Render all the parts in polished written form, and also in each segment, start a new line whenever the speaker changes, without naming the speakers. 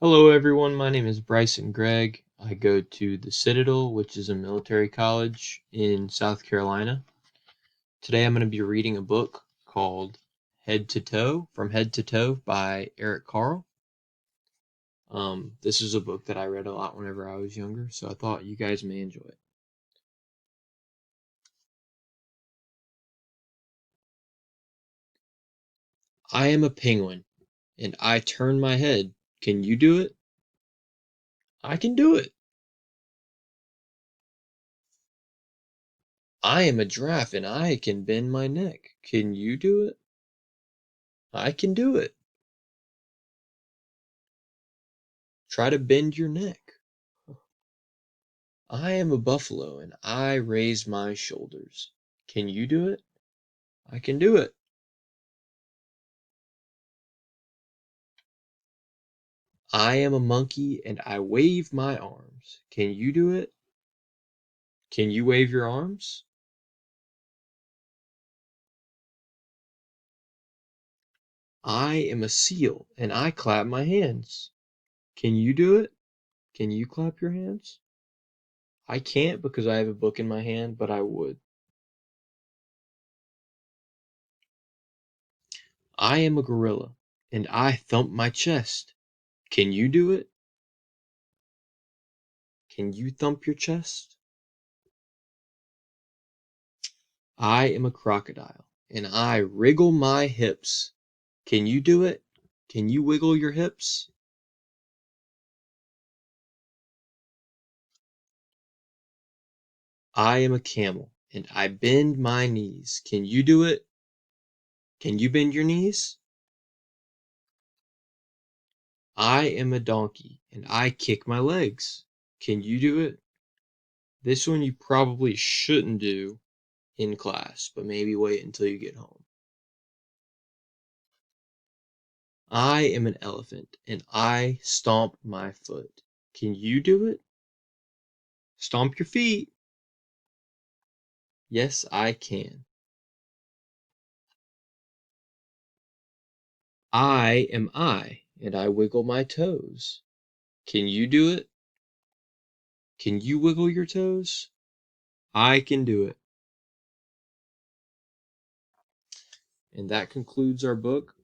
Hello, everyone. My name is Bryson Gregg. I go to the Citadel, which is a military college in South Carolina. Today I'm going to be reading a book called From Head to Toe by Carle. This is a book that I read a lot whenever I was younger, so I thought you guys may enjoy it. I am a penguin, and I turn my head. Can you do it? I can do it. I am a giraffe, and I can bend my neck. Can you do it? I can do it. Try to bend your neck. I am a buffalo and I raise my shoulders. Can you do it? I can do it. I am a monkey and I wave my arms. Can you do it? Can you wave your arms? I am a seal and I clap my hands. Can you do it? Can you clap your hands? I can't because I have a book in my hand, but I would. I am a gorilla and I thump my chest. Can you do it? Can you thump your chest? I am a crocodile and I wriggle my hips. Can you do it? Can you wiggle your hips? I am a camel and I bend my knees. Can you do it? Can you bend your knees? I am a donkey and I kick my legs. Can you do it? This one you probably shouldn't do in class, but maybe wait until you get home. I am an elephant and I stomp my foot. Can you do it? Stomp your feet. Yes, I can. I and I wiggle my toes. Can you do it? Can you wiggle your toes? I can do it. And that concludes our book.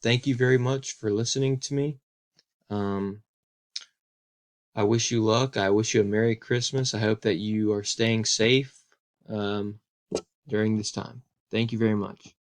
Thank you very much for listening to me. Um, I wish you luck. I wish you a Merry Christmas. I hope that you are staying safe um, during this time. Thank you very much.